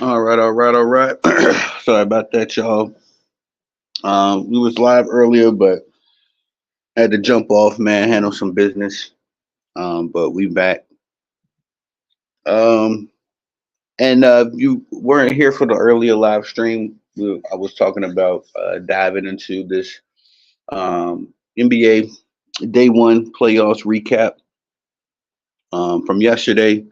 All right, all right, all right. Sorry about that, y'all. We was live earlier, but had to jump off, man. Handle some business. But we back. Um, and if you weren't here for the earlier live stream, I was talking about diving into this NBA Day One playoffs recap from yesterday.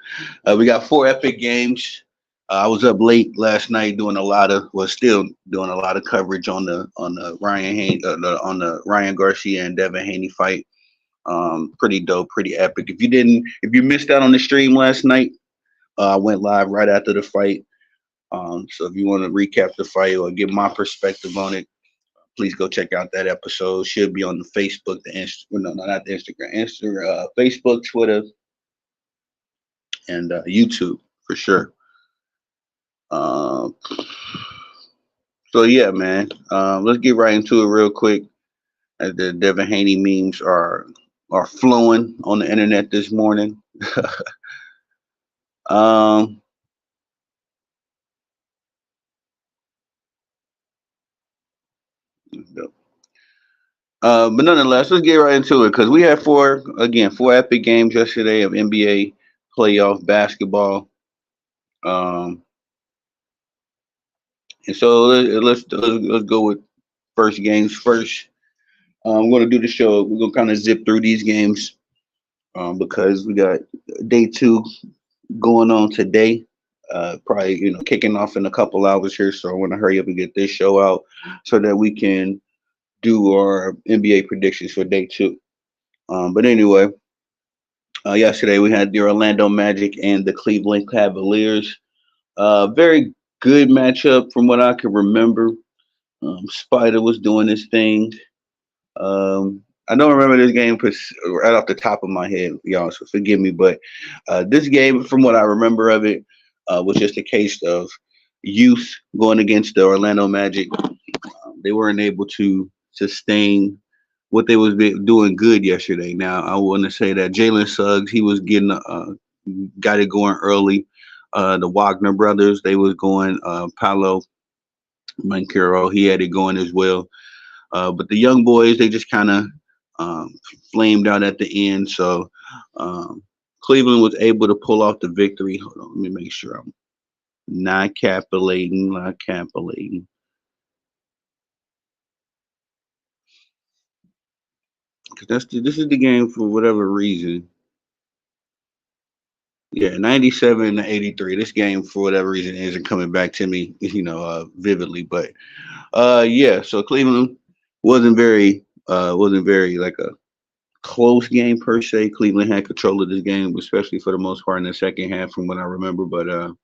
We got four epic games. I was up late last night doing a lot of, well, still doing a lot of coverage on the Ryan Garcia and Devin Haney fight. Pretty dope, pretty epic. If you missed out on the stream last night, I went live right after the fight. So if you want to recap the fight or get my perspective on it, please go check out that episode. Should be on the Facebook, no, not the Facebook, Twitter, and YouTube for sure. Um, so yeah, man. Let's get right into it real quick. As the Devin Haney memes are flowing on the internet this morning. um, but nonetheless, let's get right into it because we had four epic games yesterday of NBA playoff basketball. Um, and so let's go with first games first. I'm going to do the show. We're going to kind of zip through these games because we got day two going on today. Probably kicking off in a couple hours here, so I want to hurry up and get this show out so that we can do our NBA predictions for day two. But anyway, yesterday we had the Orlando Magic and the Cleveland Cavaliers. Very good matchup from what I can remember. Spider was doing his thing. I don't remember this game right off the top of my head, y'all, so forgive me. But this game, from what I remember of it, was just a case of youth going against the Orlando Magic. They weren't able to sustain what they was doing good yesterday. Now, I want to say that Jalen Suggs, he was got it going early. The Wagner brothers, they was going. Paolo Mancero, he had it going as well. But the young boys, they just kind of um, flamed out at the end. So um, Cleveland was able to pull off the victory. Hold on, let me make sure I'm not capitulating. Because this is the game for whatever reason. Yeah, 97 to 83. This game, for whatever reason, isn't coming back to me, vividly. But yeah, so Cleveland wasn't very like a close game per se. Cleveland had control of this game, especially for the most part in the second half, from what I remember. But the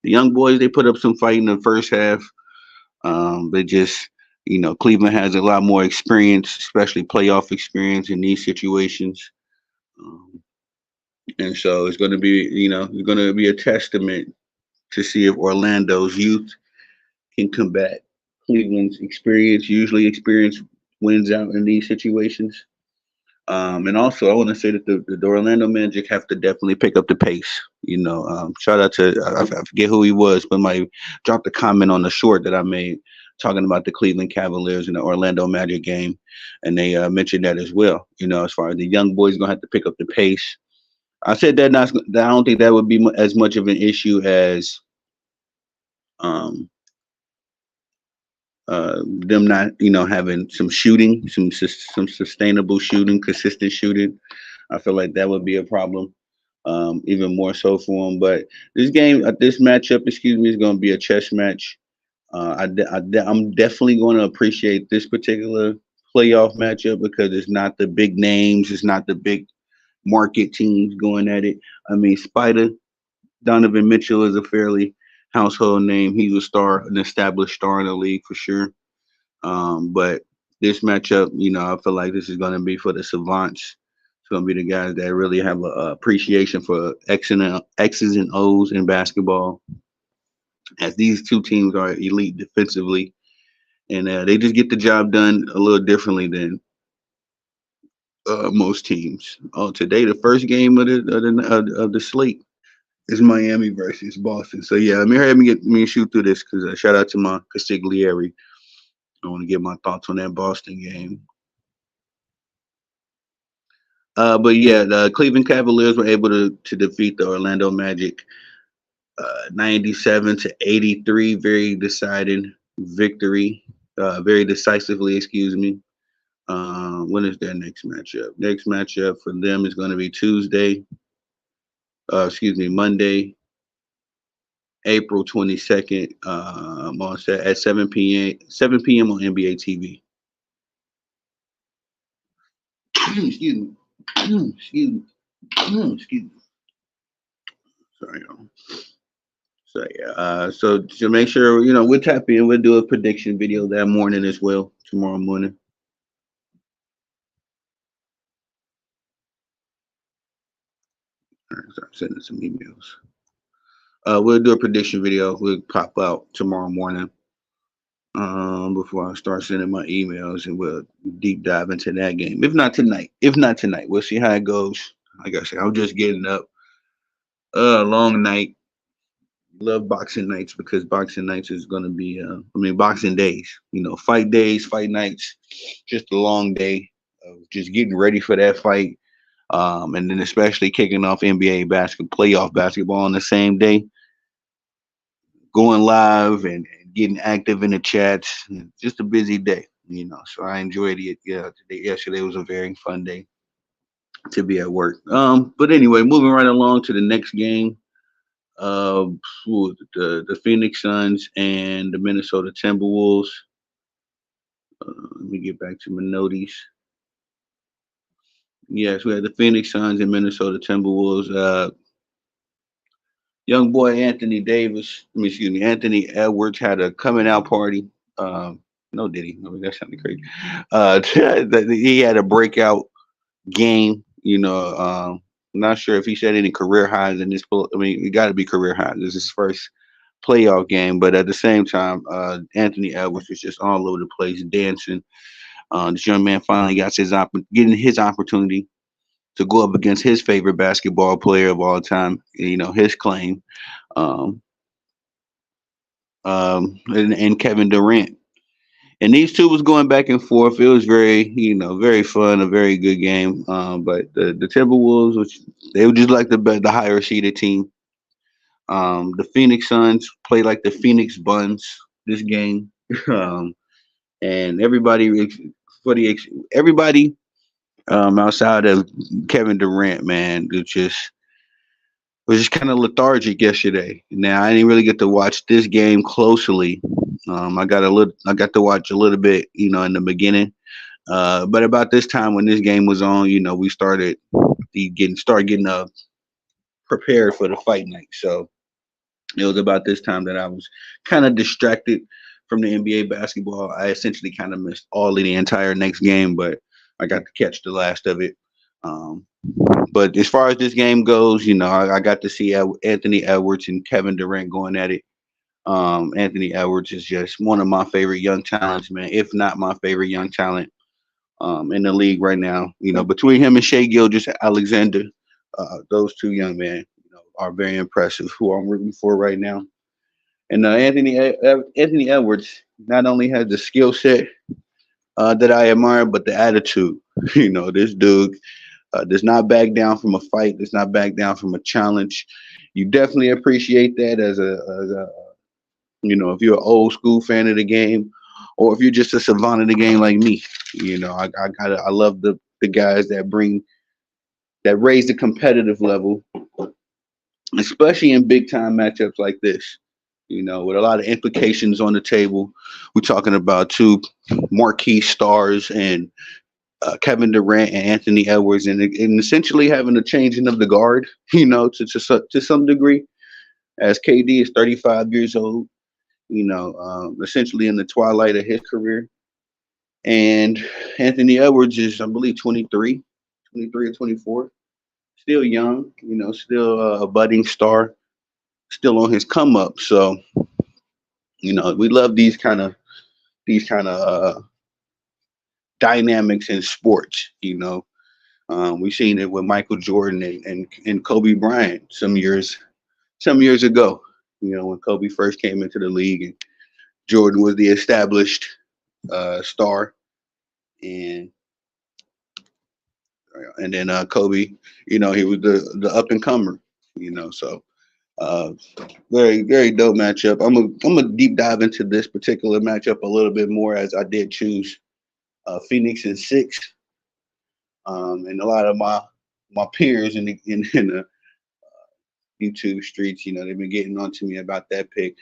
young boys, they put up some fight in the first half. They just, Cleveland has a lot more experience, especially playoff experience in these situations. Um, and so it's going to be a testament to see if Orlando's youth can combat Cleveland's experience. Usually, experience wins out in these situations. And also, I want to say that the Orlando Magic have to definitely pick up the pace. Shout out to I forget who he was, but my dropped a comment on the short that I made talking about the Cleveland Cavaliers and the Orlando Magic game, and they mentioned that as well. As far as the young boys gonna have to pick up the pace. I said that I don't think that would be as much of an issue as um, them not having some shooting, some sustainable shooting, consistent shooting. I feel like that would be a problem, even more so for them. But this matchup, excuse me, is going to be a chess match. I'm definitely going to appreciate this particular playoff matchup because it's not the big names, it's not the big market teams going at it. I mean, Spider Donovan Mitchell is a fairly household name. He's a star, an established star in the league for sure. But this matchup, I feel like this is going to be for the savants. It's going to be the guys that really have a appreciation for X's and O's in basketball, as these two teams are elite defensively, and they just get the job done a little differently than most teams. Oh, today the first game of the slate. It's Miami versus Boston. So yeah, let me hurry up and get me shoot through this because shout out to my Castiglieri. I want to get my thoughts on that Boston game. But yeah, the Cleveland Cavaliers were able to defeat the Orlando Magic 97-83. Very decided victory. Very decisively, excuse me. When is their next matchup? Next matchup for them is going to be Tuesday. Excuse me, Monday, April 22nd. At 7 p.m. 7 p.m. on NBA TV. Excuse me. Excuse me. Excuse me. Sorry, y'all. So yeah. So to make sure we'll tap in. We'll do a prediction video that morning as well. Tomorrow morning. All right, start sending some emails. We'll do a prediction video. We'll pop out tomorrow morning. Before I start sending my emails, and we'll deep dive into that game. If not tonight, we'll see how it goes. Like I said, I'm just getting up. Long night. Love boxing nights because boxing nights is gonna be. Boxing days. Fight days, fight nights. Just a long day of just getting ready for that fight. And then especially kicking off NBA basketball, playoff basketball on the same day, going live and getting active in the chats. Just a busy day. So I enjoyed it. Yeah, yesterday was a very fun day to be at work. But anyway, moving right along to the next game. Uh, the Phoenix Suns and the Minnesota Timberwolves. Let me get back to my notes. Yes, we had the Phoenix Suns and Minnesota Timberwolves. Young boy Anthony Davis, excuse me, Anthony Edwards had a coming out party. No, did he? No, that sounded crazy. He had a breakout game. I'm not sure if he set any career highs in this. It got to be career highs. This is his first playoff game, but at the same time, Anthony Edwards was just all over the place dancing. This young man finally got getting his opportunity to go up against his favorite basketball player of all time. His claim um, and Kevin Durant. And these two was going back and forth. It was very fun, a very good game. But the Timberwolves, which they were just like the higher seeded team. The Phoenix Suns play like the Phoenix Buns this game, and everybody outside of Kevin Durant, man, it just was just kind of lethargic yesterday. Now I didn't really get to watch this game closely. I got to watch a little bit, in the beginning. But about this time when this game was on, we started getting prepared for the fight night. So it was about this time that I was kind of distracted from the NBA basketball. I essentially kind of missed all of the entire next game, but I got to catch the last of it. Um, but as far as this game goes, I got to see Anthony Edwards and Kevin Durant going at it. Anthony Edwards is just one of my favorite young talents, man, if not my favorite young talent in the league right now. Between him and Shea Gilgis Alexander, those two young men, are very impressive. Who I'm rooting for right now. And Anthony Edwards not only has the skill set that I admire, but the attitude. This dude does not back down from a fight. Does not back down from a challenge. You definitely appreciate that as a if you're an old school fan of the game, or if you're just a savant of the game like me. I love the guys that raise the competitive level, especially in big time matchups like this. With a lot of implications on the table. We're talking about two marquee stars and Kevin Durant and Anthony Edwards, and essentially having a changing of the guard. To some degree, as KD is 35 years old. Essentially in the twilight of his career. And Anthony Edwards is, I believe, 23 or 24. Still young, still a budding star, still on his come up. So, we love these kind of dynamics in sports. We've seen it with Michael Jordan and Kobe Bryant some years some years ago, when Kobe first came into the league and Jordan was the established star, and then Kobe, he was the up and comer, so uh, very very dope matchup. I'm a deep dive into this particular matchup a little bit more as I did choose Phoenix in six, and a lot of my peers in the YouTube streets, they've been getting on to me about that pick.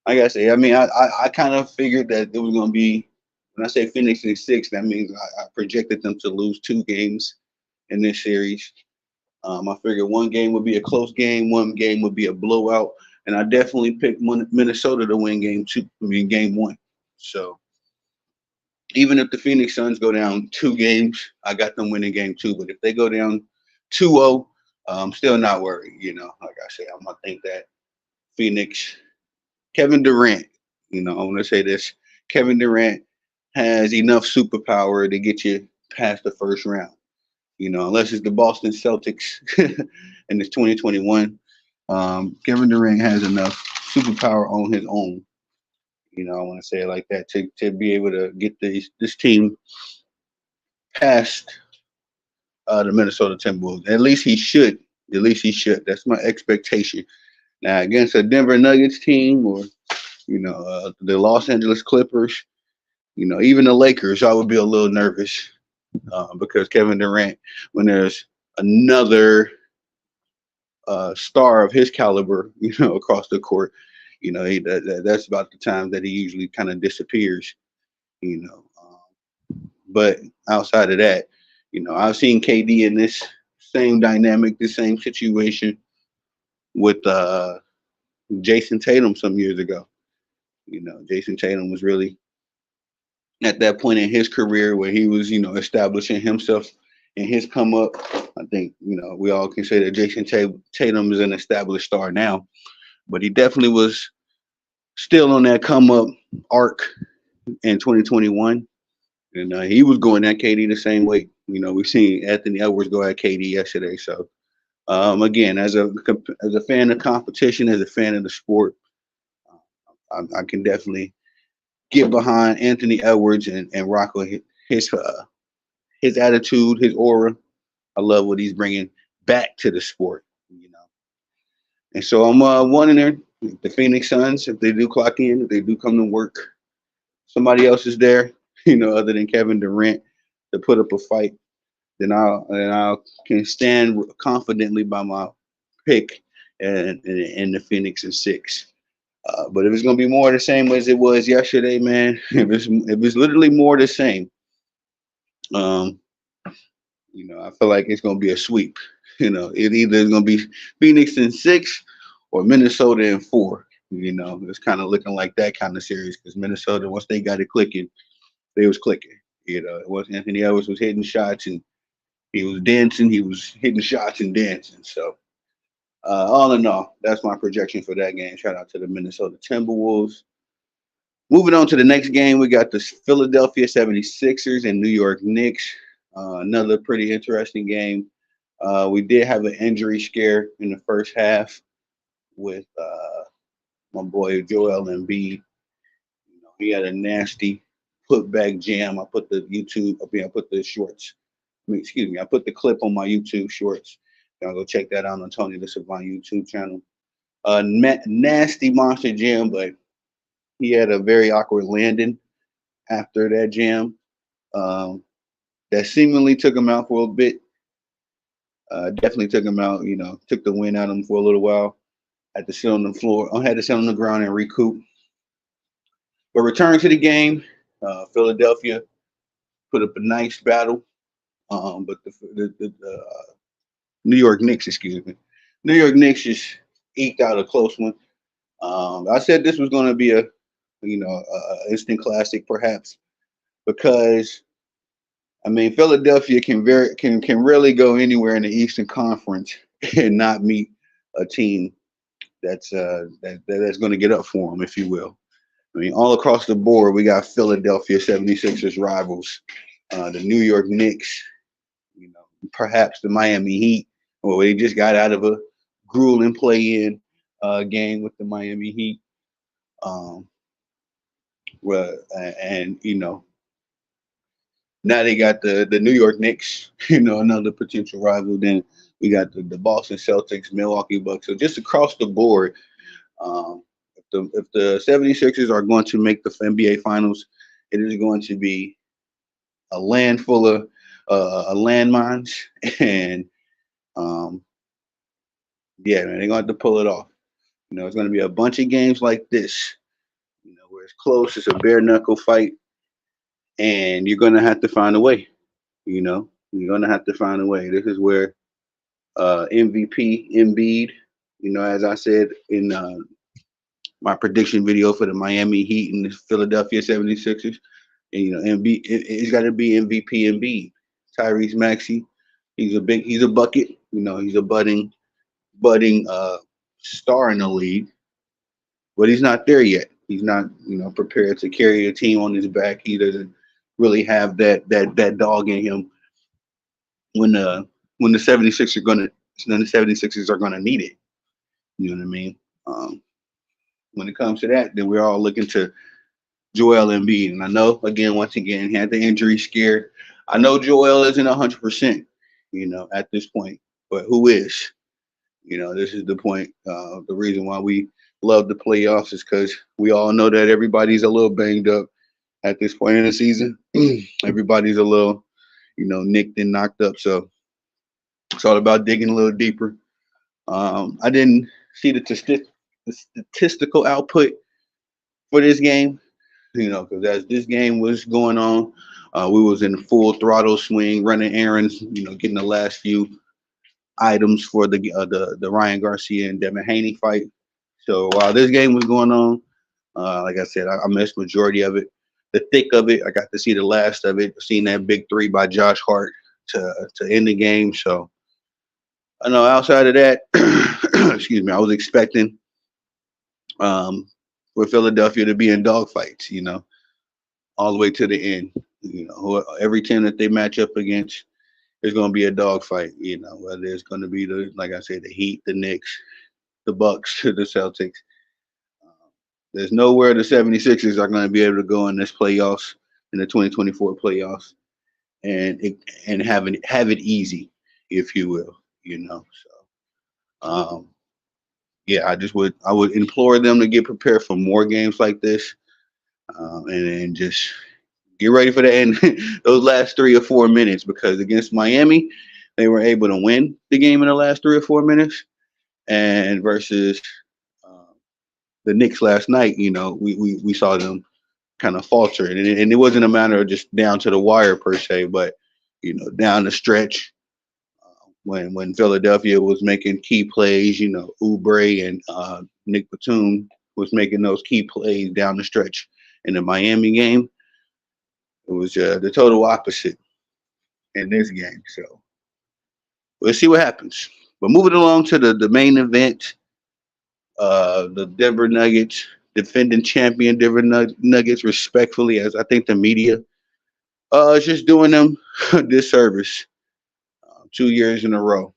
Like I say, I mean, I kind of figured that it was going to be, when I say Phoenix in six, that means I projected them to lose two games in this series. I figured one game would be a close game, one game would be a blowout, and I definitely picked Minnesota to win game two. I mean, game one. So even if the Phoenix Suns go down two games, I got them winning game two. But if they go down 2-0, I'm still not worried. Like I say, I'm gonna think that Phoenix, Kevin Durant. I want to say this: Kevin Durant has enough superpower to get you past the first round. Unless it's the Boston Celtics and it's 2021. Kevin Durant has enough superpower on his own. I want to say it like that to be able to get this team past the Minnesota Timberwolves. At least he should. At least he should. That's my expectation. Now against a Denver Nuggets team or the Los Angeles Clippers, even the Lakers, I would be a little nervous because Kevin Durant, when there's another star of his caliber, across the court, that's about the time that he usually kind of disappears. But outside of that, I've seen KD in this same dynamic, the same situation with Jason Tatum some years ago. Jason Tatum was really at that point in his career where he was, establishing himself in his come up. I think, we all can say that Jason Tatum is an established star now, but he definitely was still on that come up arc in 2021. And he was going at KD the same way. We've seen Anthony Edwards go at KD yesterday. So again, as a fan of competition, as a fan of the sport, I can definitely get behind Anthony Edwards and rock with his attitude, his aura. I love what he's bringing back to the sport. And so I'm one in there. The Phoenix Suns, if they do clock in, if they do come to work, somebody else is there, other than Kevin Durant to put up a fight, then I can stand confidently by my pick and the Phoenix in six. But if it's gonna be more the same as it was yesterday, man, if it's literally more the same, um, I feel like it's gonna be a sweep. It either is gonna be Phoenix in six or Minnesota in four. It's kind of looking like that kind of series because Minnesota, once they got it clicking, they was clicking. It was Anthony Edwards was hitting shots and he was dancing. He was hitting shots and dancing. So all in all, that's my projection for that game. Shout out to the Minnesota Timberwolves. Moving on to the next game, we got the Philadelphia 76ers and New York Knicks. Another pretty interesting game. We did have an injury scare in the first half with my boy Joel Embiid. He had a nasty putback jam. I put the YouTube, I put the shorts. Excuse me, I put the clip on my YouTube shorts. Y'all go check that out on Tony the Savant YouTube channel. Nasty monster jam, but he had a very awkward landing after that jam. Um, that seemingly took him out for a bit. Definitely took him out. Took the wind out of him for a little while. Had to sit on the floor. I had to sit on the ground and recoup. But returning to the game, Philadelphia put up a nice battle. But the New York Knicks, excuse me, New York Knicks just eked out a close one. I said this was going to be a instant classic, perhaps, because I mean Philadelphia can really go anywhere in the Eastern Conference and not meet a team that's going to get up for them, if you will. I mean, all across the board, we got Philadelphia 76ers rivals, the New York Knicks, perhaps the Miami Heat, or they just got out of a grueling play-in. game with the Miami Heat. Um, and now they got the New York Knicks, another potential rival. Then we got the Boston Celtics, Milwaukee Bucks. So just across the board, if the 76ers are going to make the NBA Finals, it is going to be a land full of landmines, and um, yeah, man, they're going to have to pull it off. It's going to be a bunch of games like this, where it's close, it's a bare knuckle fight, and you're going to have to find a way. You're going to have to find a way. This is where MVP Embiid, as I said in my prediction video for the Miami Heat and the Philadelphia 76ers, and it's got to be MVP Embiid. Tyrese Maxey, he's a bucket. He's a budding star in the league, but he's not there yet. He's not prepared to carry a team on his back. He doesn't really have that dog in him when the 76ers are gonna then the 76ers are gonna need it. You know what I mean? Um, when it comes to that, then we're all looking to Joel Embiid. And I know, again, once again, he had the injury scare. I know Joel isn't 100%, at this point, but who is? This is the point. The reason why we love the playoffs is because we all know that everybody's a little banged up at this point in the season. Everybody's a little, nicked and knocked up. So it's all about digging a little deeper. I didn't see the statistical output for this game, because as this game was going on, we was in full throttle swing, running errands, getting the last few items for the Ryan Garcia and Devin Haney fight. So while this game was going on, like I said, I missed majority of it. The thick of it, I got to see the last of it. Seen that big three by Josh Hart to end the game. So I know outside of that, excuse me, I was expecting um, for Philadelphia to be in dogfights, all the way to the end. Every team that they match up against is going to be a dogfight. Whether it's going to be like I said, the Heat, the Knicks, the Bucks, the Celtics. There's nowhere the 76ers are going to be able to go in this playoffs, in the 2024 playoffs, and have it easy, if you will. So yeah, I would implore them to get prepared for more games like this, and just get ready for the end those last 3 or 4 minutes, because against Miami, they were able to win the game in the last 3 or 4 minutes, and versus uh, the Knicks last night, we saw them kind of falter, and it wasn't a matter of just down to the wire per se, but down the stretch, when Philadelphia was making key plays, Oubre and Nick Batum was making those key plays down the stretch. In the Miami game, it was the total opposite in this game. So we'll see what happens. But moving along to the main event, the Denver Nuggets, defending champion Denver Nuggets, respectfully, as I think the media is just doing them a disservice 2 years in a row.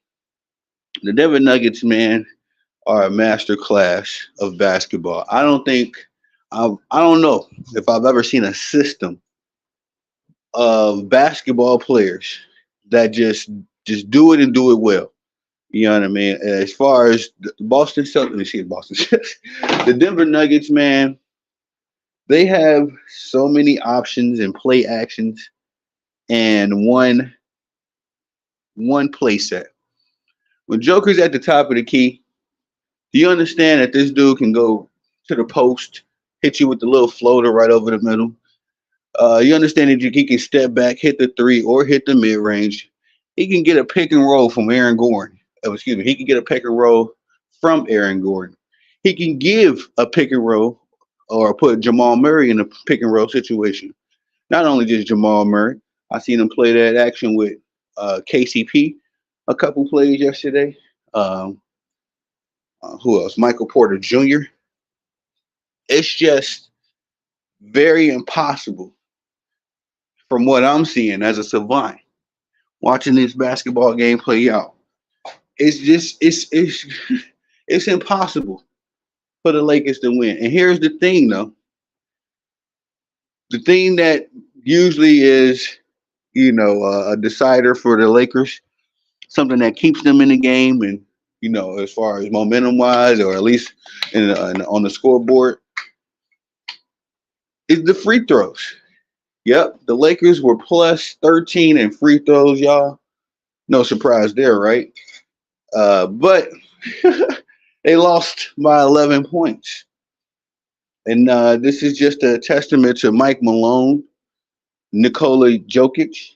The Denver Nuggets, man, are a master class of basketball. I don't know if I've ever seen a system of basketball players that just do it and do it well. You know what I mean? As far as the Boston Celtics, let me see Boston, the Denver Nuggets, man, they have so many options and play actions and one play set. When Joker's at the top of the key, do you understand that this dude can go to the post, hit you with the little floater right over the middle? You understand that he can step back, hit the three, or hit the mid range. He can get a pick and roll from Aaron Gordon. Oh, excuse me. He can get a pick and roll from Aaron Gordon. He can give a pick and roll or put Jamal Murray in a pick and roll situation. Not only just Jamal Murray, I seen him play that action with KCP a couple plays yesterday. Um, who else? Michael Porter Jr. It's just very impossible from what I'm seeing as a savant watching this basketball game play out. It's just it's it's impossible for the Lakers to win. And here's the thing, though. The thing that usually is, a decider for the Lakers, something that keeps them in the game, and as far as momentum wise, or at least on the scoreboard, is the free throws. Yep, the Lakers were plus 13 in free throws, y'all. No surprise there, right? But they lost by 11 points. And this is just a testament to Mike Malone, Nikola Jokic,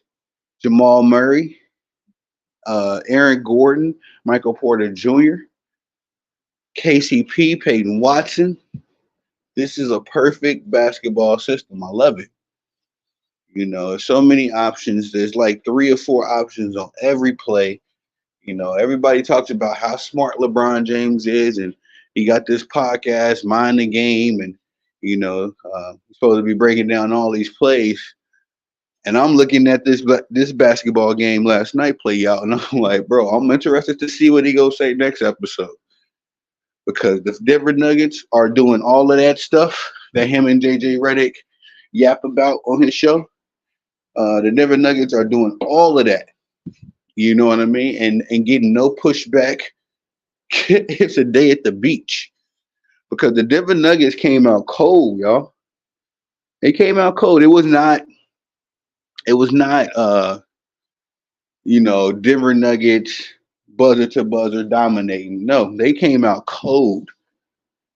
Jamal Murray, Aaron Gordon, Michael Porter Jr., KCP, Peyton Watson. This is a perfect basketball system. I love it. So many options. There's like three or four options on every play. Everybody talks about how smart LeBron James is, and he got this podcast, Mind the Game, and he's supposed to be breaking down all these plays. And I'm looking at this basketball game last night play out, and I'm like, bro, I'm interested to see what he gonna say next episode, because the Denver Nuggets are doing all of that stuff that him and JJ Redick yap about on his show. The Denver Nuggets are doing all of that. You know what I mean? And getting no pushback. It's a day at the beach, because the Denver Nuggets came out cold, y'all. They came out cold. It was not. It was not. Denver Nuggets buzzer to buzzer dominating. No, they came out cold.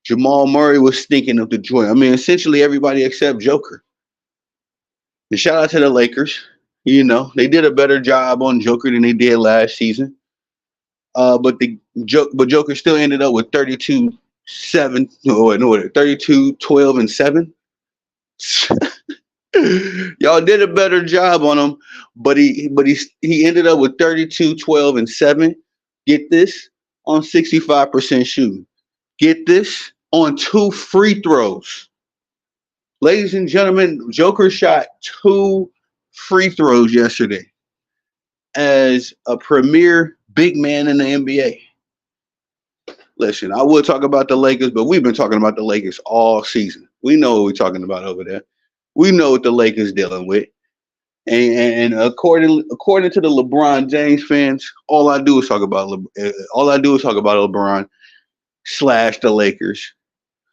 Jamal Murray was stinking up the joint. I mean, essentially everybody except Joker. And shout out to the Lakers. They did a better job on Joker than they did last season. But Joker still ended up with 32-7, no, 32, 12, and 7. Y'all did a better job on him, but he ended up with 32, 12, and 7. Get this, on 65% shooting. Get this, on 2 free throws. Ladies and gentlemen, Joker shot 2 free throws yesterday as a premier big man in the NBA. Listen, I would talk about the Lakers, but we've been talking about the Lakers all season. We know what we're talking about over there. We know what the Lakers dealing with. And according to the LeBron James fans, all I do is talk about LeBron slash the Lakers.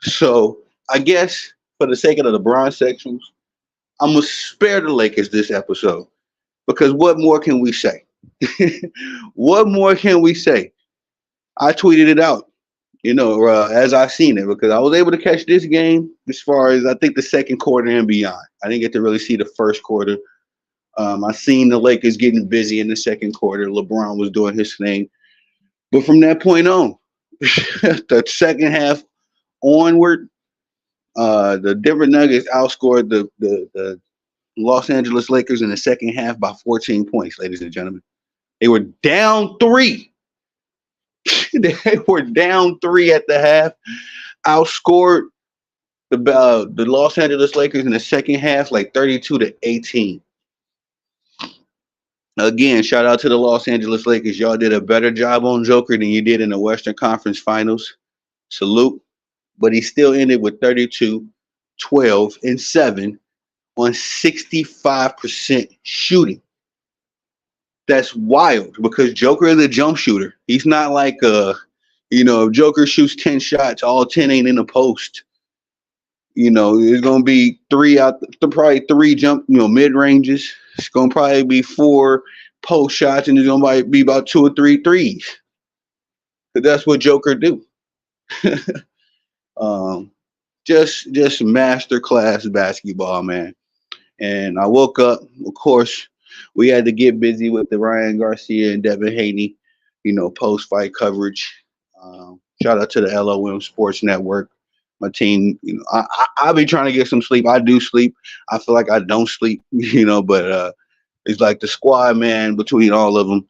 So I guess for the sake of the LeBron sections, I'm gonna spare the Lakers this episode, because what more can we say? What more can we say? I tweeted it out, as I seen it, because I was able to catch this game as far as I think the second quarter and beyond. I didn't get to really see the first quarter. I seen the Lakers getting busy in the second quarter. LeBron was doing his thing. But from that point on, the second half onward, the Denver Nuggets outscored the Los Angeles Lakers in the second half by 14 points, ladies and gentlemen. They were down 3. They were down 3 at the half, outscored the Los Angeles Lakers in the second half like 32-18. Again, shout out to the Los Angeles Lakers. Y'all did a better job on Joker than you did in the Western Conference Finals. Salute. But he still ended with 32, 12, and 7 on 65% shooting. That's wild, because Joker is a jump shooter. He's not like if Joker shoots 10 shots, all 10 ain't in the post. There's gonna be 3 out, probably 3 jump, mid ranges. It's gonna probably be 4 post shots, and there's gonna be about 2 or 3 threes. Cause that's what Joker do. um, just master class basketball, man. And I woke up, of course, we had to get busy with the Ryan Garcia and Devin Haney, post fight coverage. Shout out to the LOM Sports Network. My team, I be trying to get some sleep. I do sleep. I feel like I don't sleep, but it's like the squad, man, between all of them,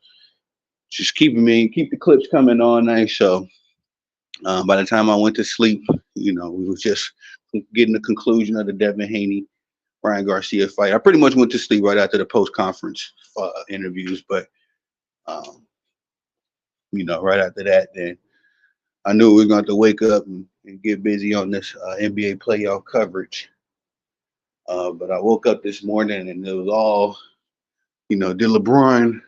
just keep the clips coming all night. So by the time I went to sleep, we was just getting the conclusion of the Devin Haney Ryan Garcia fight. I pretty much went to sleep right after the post conference interviews, but right after that, then I knew we were going to have to wake up and get busy on this NBA playoff coverage. But I woke up this morning and it was all, did LeBron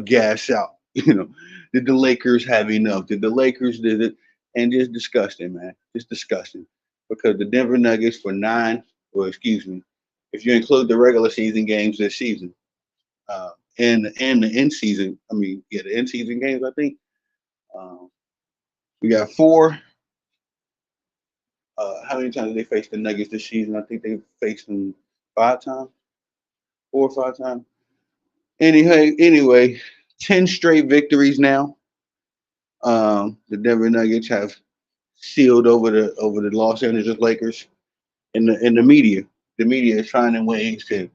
gas out? Did the Lakers have enough? Did the Lakers did it? And just disgusting, man. Just disgusting. Because the Denver Nuggets for nine, or excuse me, if you include the regular season games this season, and the end season, I mean, yeah, the end season games, I think. Um, we got four. How many times did they face the Nuggets this season? I think they faced them 5 times, 4 or 5 times. Anyway, 10 straight victories now. The Denver Nuggets have sealed over the Los Angeles Lakers, and the media. The media is finding ways to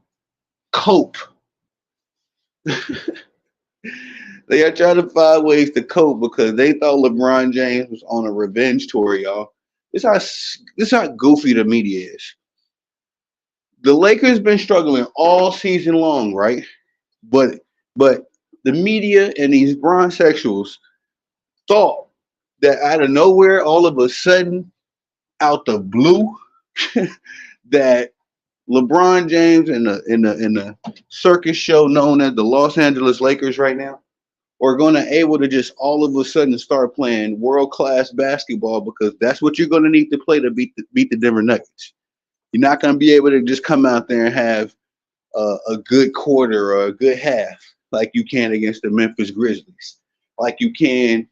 cope. They are trying to find ways to cope because they thought LeBron James was on a revenge tour, y'all. This how goofy the media is. The Lakers been struggling all season long, right? But but the media and these bronze sexuals thought that out of nowhere, all of a sudden, out the blue, that LeBron James in the circus show known as the Los Angeles Lakers right now are going to able to just all of a sudden start playing world class basketball because that's what you're going to need to play to beat the Denver Nuggets. You're not going to be able to just come out there and have a good quarter or a good half like you can against the Memphis Grizzlies, like you can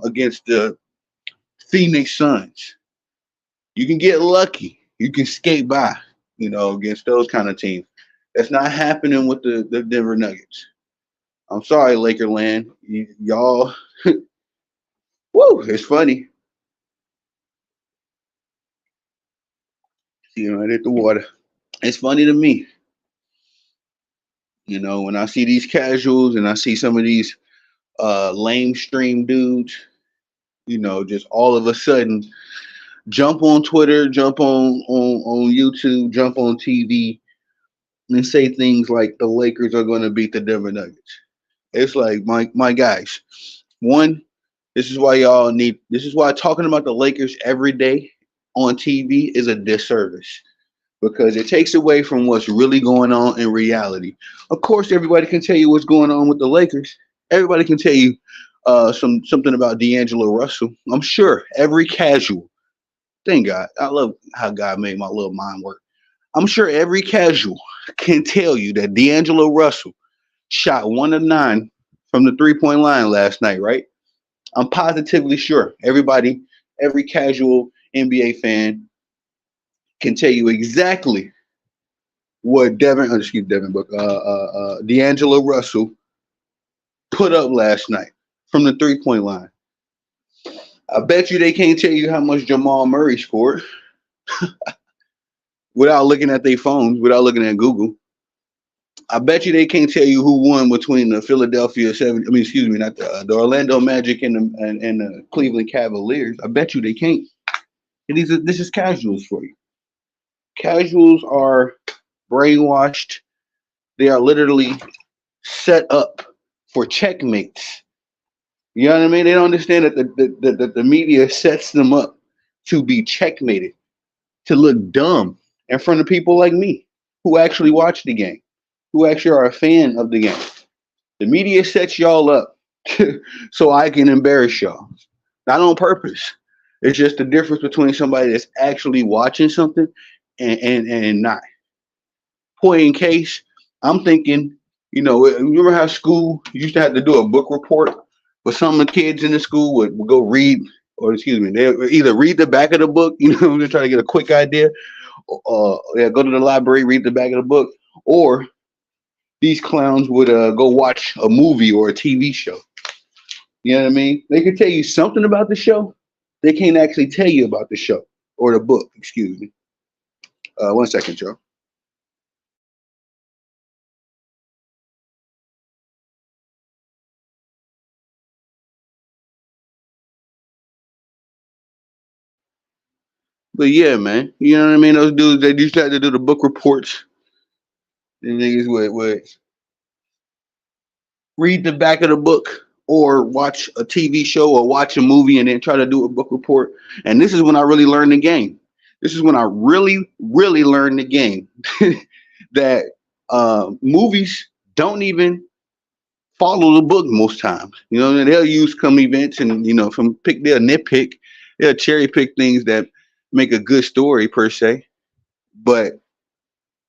against the Phoenix Suns. You can get lucky. You can skate by, against those kind of teams. That's not happening with the Denver Nuggets. I'm sorry, Lakerland. Y'all, woo, it's funny. I hit the water. It's funny to me, when I see these casuals and I see some of these lame stream dudes, just all of a sudden jump on Twitter, jump on YouTube, jump on TV, and say things like the Lakers are going to beat the Denver Nuggets. It's like my guys. One, this is why y'all need. This is why talking about the Lakers every day on TV is a disservice because it takes away from what's really going on in reality. Of course, everybody can tell you what's going on with the Lakers. Everybody can tell you something about D'Angelo Russell. I'm sure every casual. Thank God. I love how God made my little mind work. I'm sure every casual can tell you that D'Angelo Russell shot 1 of 9 from the 3 point line last night, right? I'm positively sure everybody, every casual NBA fan can tell you exactly what but D'Angelo Russell put up last night from the 3 point line. I bet you they can't tell you how much Jamal Murray scored without looking at their phones, without looking at Google. I bet you they can't tell you who won between the Philadelphia Seven. I mean, excuse me, not the Orlando Magic and the Cleveland Cavaliers. I bet you they can't. And this is casuals for you. Casuals are brainwashed. They are literally set up for checkmates. You know what I mean? They don't understand that the media sets them up to be checkmated, to look dumb in front of people like me who actually watch the game, who actually are a fan of the game. The media sets y'all up so I can embarrass y'all, not on purpose. It's just the difference between somebody that's actually watching something and not. Point in case, I'm thinking, remember how school used to have to do a book report, but some of the kids in the school would go read, or excuse me, they would either read the back of the book, to try to get a quick idea, yeah, go to the library, read the back of the book, or these clowns would go watch a movie or a TV show. You know what I mean? They could tell you something about the show. They can't actually tell you about the show or the book. Excuse me. 1 second, Joe. But yeah, man, you know what I mean? Those dudes, they used to have to do the book reports. The niggas would read the back of the book or watch a TV show or watch a movie and then try to do a book report. And this is when I really learned the game. This is when I really, really learned the game that movies don't even follow the book most times. You know, they'll use some events and from pick they'll nitpick, they'll cherry pick things that make a good story per se. But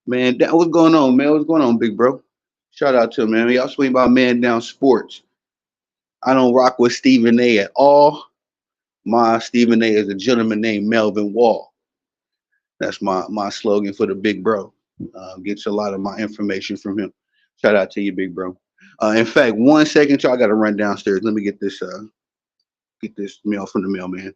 man, that what's going on, man? What's going on, big bro? Shout out to him, man. Y'all swing by Man Down Sports. I don't rock with Stephen A at all. My Stephen A is a gentleman named Melvin Wall. That's my slogan for the big bro. Gets a lot of my information from him. Shout out to you, big bro. In fact, 1 second, y'all. I got to run downstairs. Let me get this mail from the mailman.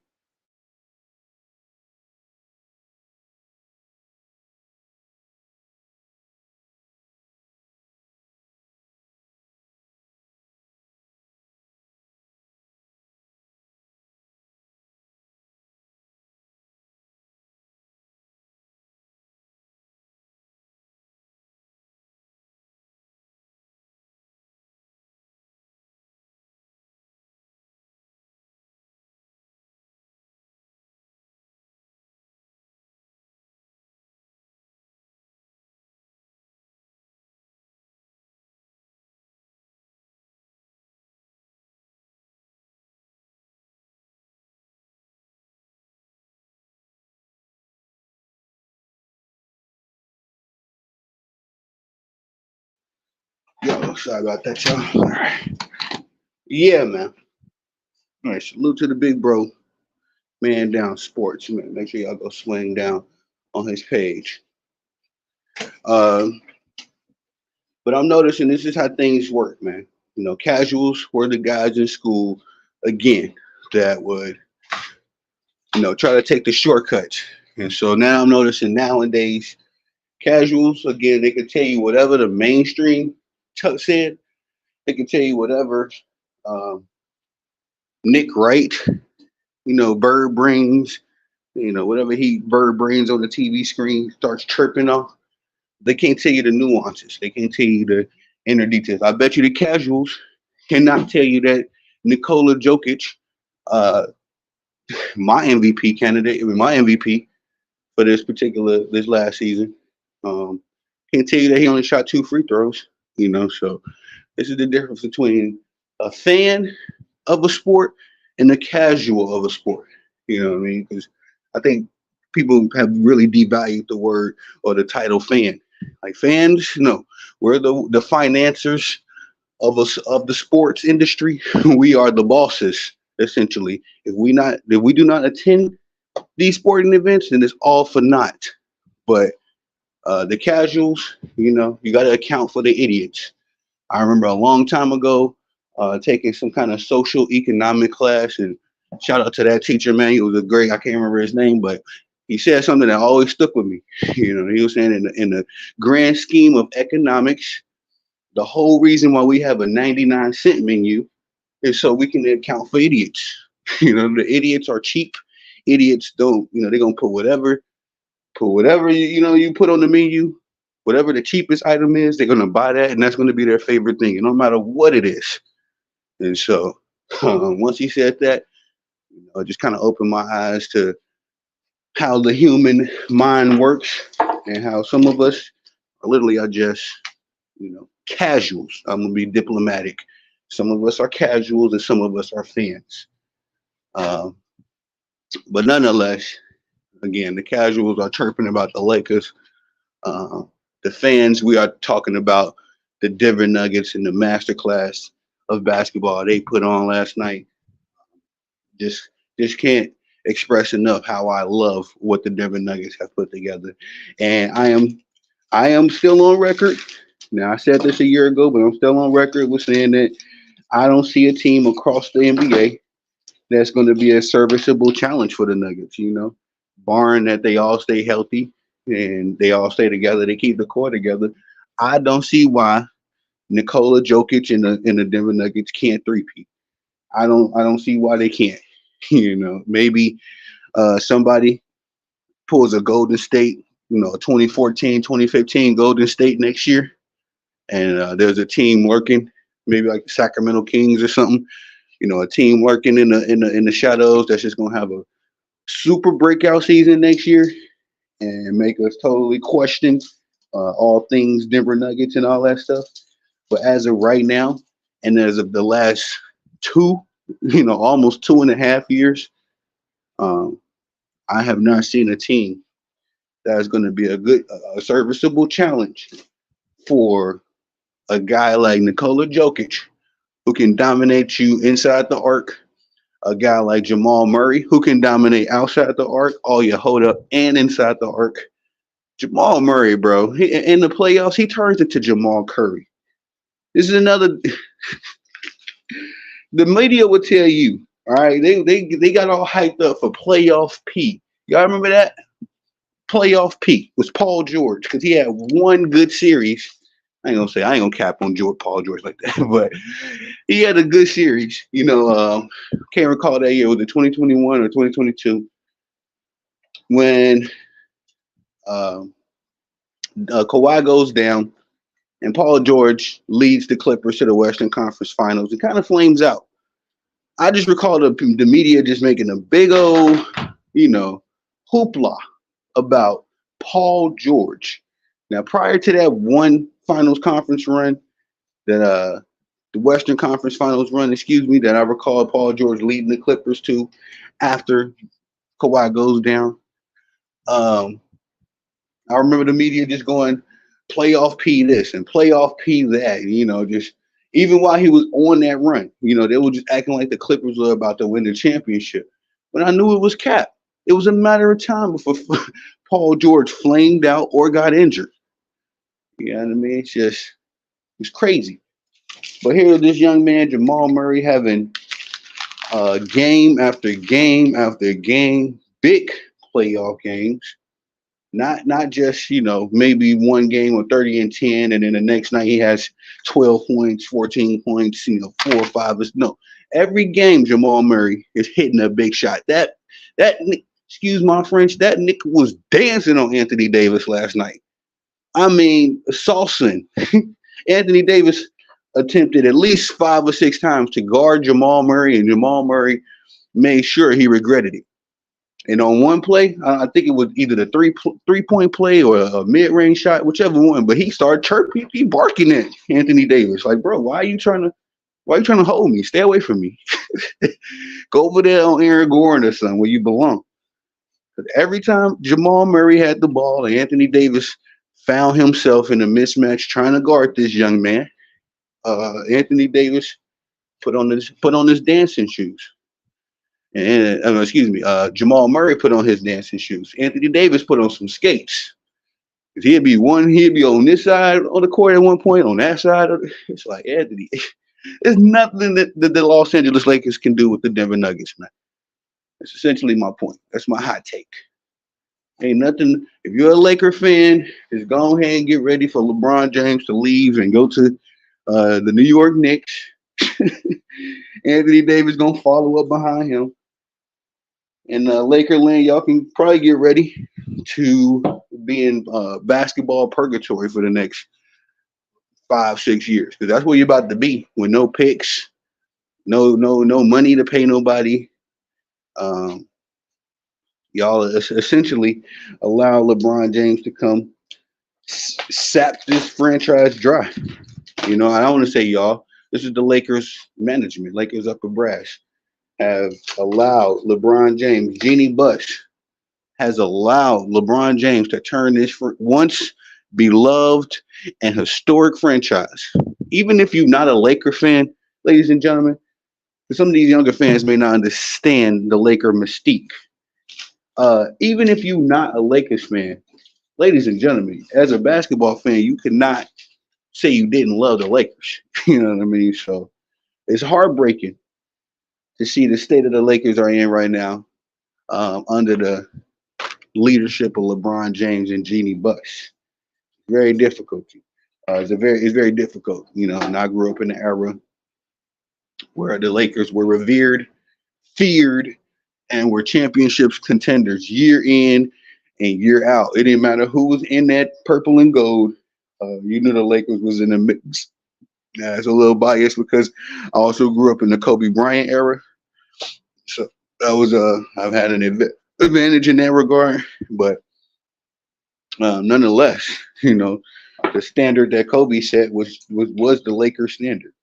Yo, sorry about that, y'all. All right. Yeah, man. All right, salute to the big bro, Man Down Sports. Man, make sure y'all go swing down on his page. Um, but I'm noticing this is how things work, man. Casuals were the guys in school again that would, try to take the shortcuts. And so now I'm noticing nowadays, casuals, again, they can tell you whatever the mainstream said. They can tell you whatever um, Nick Wright, Bird brings, whatever Bird brings on the TV screen starts chirping off. They can't tell you the nuances. They can't tell you the inner details. I bet you the casuals cannot tell you that Nikola Jokic, uh, my MVP candidate, I mean, my MVP for this last season, um, can't tell you that he only shot two free throws. So this is the difference between a fan of a sport and the casual of a sport. You know what I mean? Because I think people have really devalued the word or the title fan. Like fans, no, we're the financiers of the sports industry. We are the bosses essentially. If we do not attend these sporting events, then it's all for naught. But the casuals, you got to account for the idiots. I remember a long time ago taking some kind of social economic class, and shout out to that teacher, man. He was a great, I can't remember his name, but he said something that always stuck with me. He was saying in the grand scheme of economics, the whole reason why we have a 99-cent menu is so we can account for idiots. The idiots are cheap. Idiots don't, they're gonna put whatever you put on the menu, whatever the cheapest item is, they're gonna buy that, and that's gonna be their favorite thing, and no matter what it is. And so, once he said that, it just kind of opened my eyes to how the human mind works, and how some of us literally are just, casuals. I'm gonna be diplomatic. Some of us are casuals, and some of us are fans. Um, but nonetheless, again, the casuals are chirping about the Lakers. Uh, the fans, we are talking about the Denver Nuggets and the masterclass of basketball they put on last night. Just just can't express enough how I love what the Denver Nuggets have put together. And I am still on record. Now I said this a year ago, but I'm still on record with saying that I don't see a team across the NBA that's going to be a serviceable challenge for the Nuggets, barring that they all stay healthy and they all stay together, they keep the core together. I don't see why Nikola Jokic and the Denver Nuggets can't three-peat. I don't see why they can't. Maybe somebody pulls a Golden State, a 2014, 2015 Golden State next year, and there's a team working. maybe like the Sacramento Kings or something. A team lurking in the shadows that's just gonna have a super breakout season next year and make us totally question all things Denver Nuggets and all that stuff. But as of right now, and as of the last two, almost 2.5 years, um, I have not seen a team that is going to be a serviceable challenge for a guy like Nikola Jokic, who can dominate you inside the arc. A guy like Jamal Murray, who can dominate outside the arc, all your hold up and inside the arc. Jamal Murray, bro, in the playoffs, he turns into Jamal Curry. This is another. The media will tell you, all right, they got all hyped up for playoff P. Y'all remember that? Playoff P was Paul George because he had one good series. I ain't gonna cap on Paul George like that, but he had a good series. Can't recall that year. Was it 2021 or 2022 when um, Kawhi goes down and Paul George leads the Clippers to the Western Conference Finals and kind of flames out. I just recall the media just making a big old, hoopla about Paul George. Now, prior to that one Finals conference run, the Western Conference Finals run, that I recall Paul George leading the Clippers to after Kawhi goes down. I remember the media just going playoff P this and playoff P that, just even while he was on that run, they were just acting like the Clippers were about to win the championship. But I knew it was cap. It was a matter of time before Paul George flamed out or got injured. You know what I mean? It's crazy. But here, this young man, Jamal Murray, having game after game after game, big playoff games. Not just, maybe one game with 30 and 10, and then the next night he has 12 points, 14 points, 4 or 5. No, every game Jamal Murray is hitting a big shot. That excuse my French, that Nick was dancing on Anthony Davis last night. I mean, salsing. Anthony Davis attempted at least 5 or 6 times to guard Jamal Murray, and Jamal Murray made sure he regretted it. And on one play, I think it was either the 3-point play or a mid-range shot, whichever one. But he started chirping, he barking at Anthony Davis, like, bro, why are you trying to hold me? Stay away from me. Go over there on Aaron Gordon or something where you belong. But every time Jamal Murray had the ball and Anthony Davis found himself in a mismatch trying to guard this young man, Anthony Davis put on his dancing shoes. And Jamal Murray put on his dancing shoes. Anthony Davis put on some skates. He'd be on this side of the court at one point, on that side. It's like, Anthony, there's nothing that the Los Angeles Lakers can do with the Denver Nuggets, man. That's essentially my point. That's my hot take. Ain't nothing. If you're a Laker fan, just go ahead and get ready for LeBron James to leave and go to the New York Knicks. Anthony Davis gonna follow up behind him. In Lakerland, y'all can probably get ready to be in basketball purgatory for the next 5-6 years, because that's where you're about to be with no picks, no money to pay nobody. Y'all essentially allow LeBron James to come sap this franchise dry. I don't want to say y'all. This is the Lakers management, Lakers upper brass, have allowed LeBron James, Jeannie Buss has allowed LeBron James to turn this once beloved and historic franchise. Even if you're not a Laker fan, ladies and gentlemen, some of these younger fans may not understand the Laker mystique. Even if you're not a Lakers fan, ladies and gentlemen, as a basketball fan, you cannot say you didn't love the Lakers. You know what I mean? So it's heartbreaking to see the state of the Lakers are in right now under the leadership of LeBron James and Jeannie Buss. Very difficult. It's very difficult. And I grew up in the era where the Lakers were revered, feared, and were championships contenders year in and year out. It didn't matter who was in that purple and gold. You knew the Lakers was in the mix. Yeah, it's a little biased because I also grew up in the Kobe Bryant era, so that was I've had an advantage in that regard. But nonetheless, you know, the standard that Kobe set was the Lakers standard.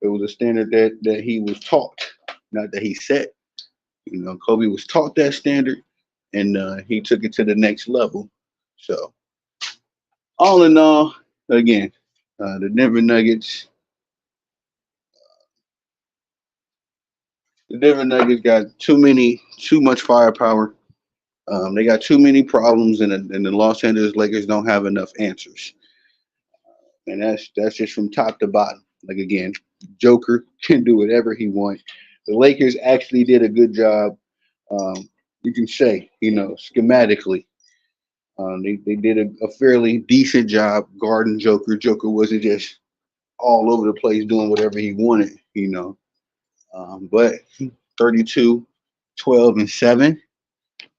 It was a standard that he was taught, not that he set. You know, Kobe was taught that standard, and he took it to the next level. So, all in all, again, the Denver Nuggets, got too much firepower. They got too many problems, and the Los Angeles Lakers don't have enough answers. And that's just from top to bottom. Like again, Joker can do whatever he wants. The Lakers actually did a good job. You can say, schematically, they did a fairly decent job guarding Joker. Joker wasn't just all over the place doing whatever he wanted. But 32, 12, and 7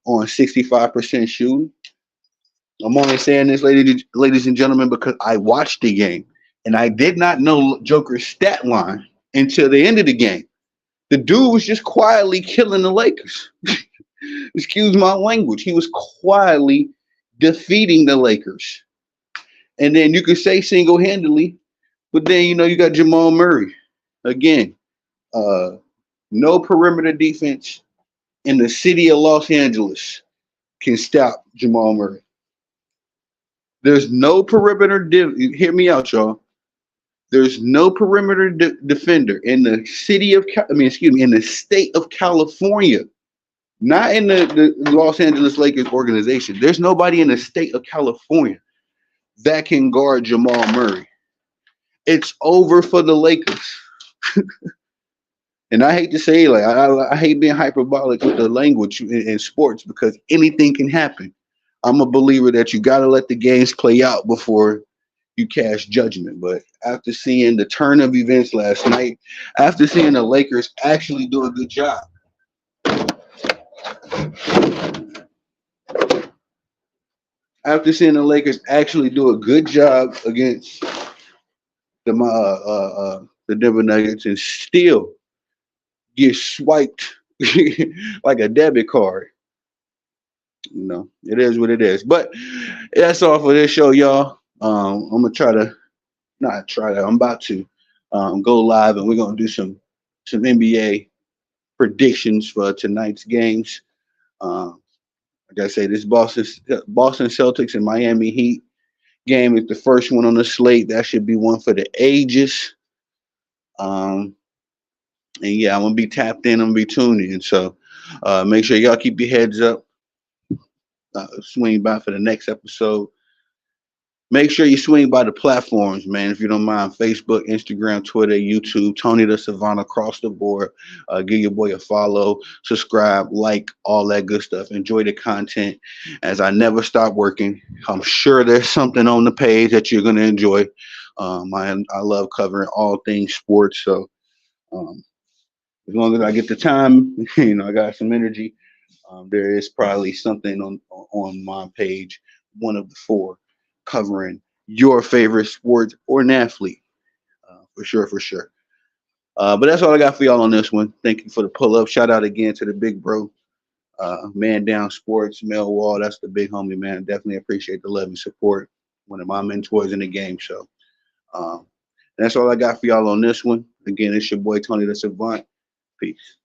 on 65% shooting. I'm only saying this, ladies and gentlemen, because I watched the game and I did not know Joker's stat line until the end of the game. The dude was just quietly killing the Lakers. Excuse my language. He was quietly defeating the Lakers. And then you could say single handedly, but then you got Jamal Murray. Again, uh, no perimeter defense in the city of Los Angeles can stop Jamal Murray. There's no perimeter. Hear me out, y'all. There's no perimeter defender in the city of, excuse me, in the state of California, not in the Los Angeles Lakers organization. There's nobody in the state of California that can guard Jamal Murray. It's over for the Lakers. And I hate to say, like, I hate being hyperbolic with the language in sports because anything can happen. I'm a believer that you got to let the games play out before you cast judgment. But after seeing the turn of events last night, after seeing the Lakers actually do a good job, after seeing the Lakers actually do a good job against the Denver Nuggets and still get swiped like a debit card. It is what it is. But that's all for this show, y'all. I'm gonna try to not try to. I'm about to go live, and we're gonna do some NBA predictions for tonight's games. Um, like I say, this Boston Celtics and Miami Heat game is the first one on the slate. That should be one for the ages. Um, and yeah, I'm gonna be tapped in. I'm gonna be tuned in. So make sure y'all keep your heads up. Swing by for the next episode. Make sure you swing by the platforms, man. If you don't mind, Facebook, Instagram, Twitter, YouTube, Tony the Savant across the board. Give your boy a follow, subscribe, like, all that good stuff. Enjoy the content as I never stop working. I'm sure there's something on the page that you're going to enjoy. I love covering all things sports. So um, as long as I get the time, I got some energy. There is probably something on my page, one of the four, covering your favorite sports or an athlete, for sure, for sure. But that's all I got for y'all on this one. Thank you for the pull up. Shout out again to the big bro, Man Down Sports, Mel Wall. That's the big homie, man. Definitely appreciate the love and support. One of my mentors in the game. So um, that's all I got for y'all on this one. Again, it's your boy Tony the Savant. Peace.